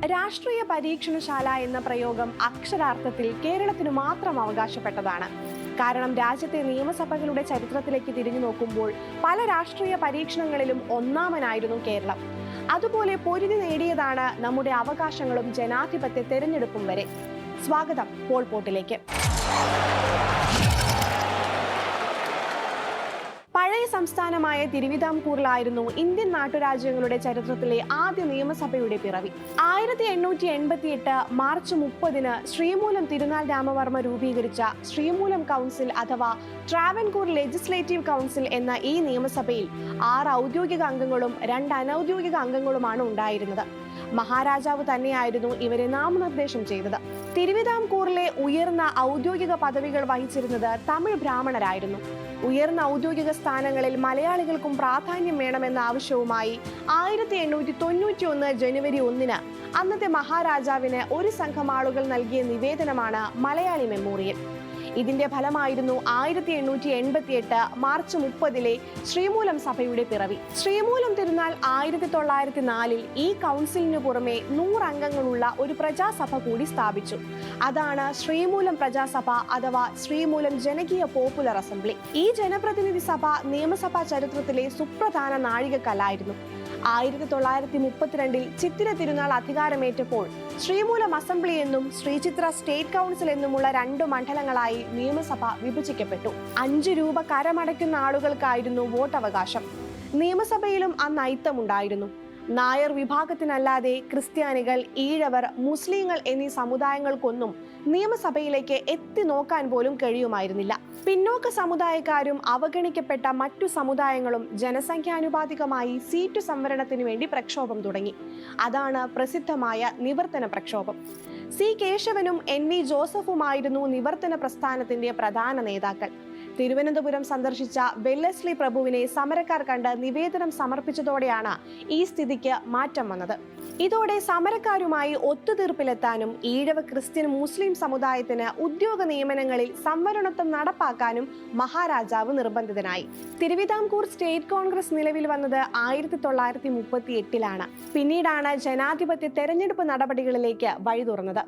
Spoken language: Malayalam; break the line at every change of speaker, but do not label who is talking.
രാഷ്ട്രീയ പരീക്ഷണശാല എന്ന പ്രയോഗം അക്ഷരാർത്ഥത്തിൽ കേരളത്തിന് മാത്രം അവകാശപ്പെട്ടതാണ്. കാരണം രാജ്യത്തെ നിയമസഭകളുടെ ചരിത്രത്തിലേക്ക് തിരിഞ്ഞു നോക്കുമ്പോൾ പല രാഷ്ട്രീയ പരീക്ഷണങ്ങളിലും ഒന്നാമനായിരുന്നു കേരളം. അതുപോലെ പൊരുതി നേടിയതാണ് നമ്മുടെ അവകാശങ്ങളും ജനാധിപത്യ തെരഞ്ഞെടുപ്പും വരെ. സ്വാഗതം പോൾ പോട്ടിലേക്ക്. പഴയ സംസ്ഥാനമായ തിരുവിതാംകൂറിലായിരുന്നു ഇന്ത്യൻ നാട്ടുരാജ്യങ്ങളുടെ ചരിത്രത്തിലെ ആദ്യ നിയമസഭയുടെ പിറവി. 1888 മാർച്ച് 30 ശ്രീമൂലം തിരുനാൾ രാമവർമ്മ രൂപീകരിച്ച ശ്രീമൂലം കൗൺസിൽ അഥവാ ട്രാവൻകൂർ ലെജിസ്ലേറ്റീവ് കൗൺസിൽ എന്ന ഈ നിയമസഭയിൽ 6 ഔദ്യോഗിക അംഗങ്ങളും 2 അനൌദ്യോഗിക അംഗങ്ങളുമാണ് ഉണ്ടായിരുന്നത്. മഹാരാജാവ് തന്നെയായിരുന്നു ഇവരെ നാമനിർദ്ദേശം ചെയ്തത്. തിരുവിതാംകൂറിലെ ഉയർന്ന ഔദ്യോഗിക പദവികൾ വഹിച്ചിരുന്നത് തമിഴ് ബ്രാഹ്മണരായിരുന്നു. ഉയർന്ന ഔദ്യോഗിക സ്ഥാനങ്ങളിൽ മലയാളികൾക്കും പ്രാധാന്യം വേണമെന്ന ആവശ്യവുമായി 1891 ജനുവരി 1 അന്നത്തെ മഹാരാജാവിന് ഒരു സംഘം ആളുകൾ നൽകിയ നിവേദനമാണ് മലയാളി മെമ്മോറിയൽ. ഇതിന്റെ ഫലമായിരുന്നു 1888 മാർച്ച് 30 ശ്രീമൂലം സഭയുടെ പിറവി. ശ്രീമൂലം തിരുനാൾ 1904 ഈ കൗൺസിലിനു പുറമെ 100 അംഗങ്ങളുള്ള ഒരു പ്രജാസഭ കൂടി സ്ഥാപിച്ചു. അതാണ് ശ്രീമൂലം പ്രജാസഭ അഥവാ ശ്രീമൂലം ജനകീയ പോപ്പുലർ അസംബ്ലി. ഈ ജനപ്രതിനിധി സഭ നിയമസഭാ ചരിത്രത്തിലെ സുപ്രധാന നാഴികക്കല്ലായിരുന്നു. 1932 ചിത്തിര തിരുനാൾ അധികാരമേറ്റപ്പോൾ ശ്രീമൂലം അസംബ്ലി എന്നും ശ്രീചിത്ര സ്റ്റേറ്റ് കൗൺസിൽ എന്നുമുള്ള 2 മണ്ഡലങ്ങളായി നിയമസഭ വിഭജിക്കപ്പെട്ടു. 5 രൂപ കരമടയ്ക്കുന്ന ആളുകൾക്കായിരുന്നു വോട്ടവകാശം. നിയമസഭയിലും അന്ന് അയിത്തമുണ്ടായിരുന്നു. നായർ വിഭാഗത്തിനല്ലാതെ ക്രിസ്ത്യാനികൾ, ഈഴവർ, മുസ്ലിങ്ങൾ എന്നീ സമുദായങ്ങൾക്കൊന്നും നിയമസഭയിലേക്ക് എത്തി നോക്കാൻ പോലും കഴിയുമായിരുന്നില്ല. പിന്നോക്ക സമുദായക്കാരും അവഗണിക്കപ്പെട്ട മറ്റു സമുദായങ്ങളും ജനസംഖ്യാനുപാതികമായി സീറ്റു സംവരണത്തിനു വേണ്ടി പ്രക്ഷോഭം തുടങ്ങി. അതാണ് പ്രസിദ്ധമായ നിവർത്തന പ്രക്ഷോഭം. സി കേശവനും NV ജോസഫുമായിരുന്നു നിവർത്തന പ്രസ്ഥാനത്തിന്റെ പ്രധാന നേതാക്കൾ. തിരുവനന്തപുരം സന്ദർശിച്ച വെല്ലസ്ലി പ്രഭുവിനെ സമരക്കാർ കണ്ട് നിവേദനം സമർപ്പിച്ചതോടെയാണ് ഈ സ്ഥിതിക്ക് മാറ്റം വന്നത്. ഇതോടെ സമരക്കാരുമായി ഒത്തുതീർപ്പിലെത്താനും ഈഴവ ക്രിസ്ത്യൻ മുസ്ലിം സമുദായത്തിന് ഉദ്യോഗ നിയമനങ്ങളിൽ സംവരണത്വം നടപ്പാക്കാനും മഹാരാജാവ് നിർബന്ധിതനായി. തിരുവിതാംകൂർ സ്റ്റേറ്റ് കോൺഗ്രസ് നിലവിൽ വന്നത് 1938 പിന്നീടാണ് ജനാധിപത്യ തെരഞ്ഞെടുപ്പ് നടപടികളിലേക്ക് വഴി തുറന്നത്.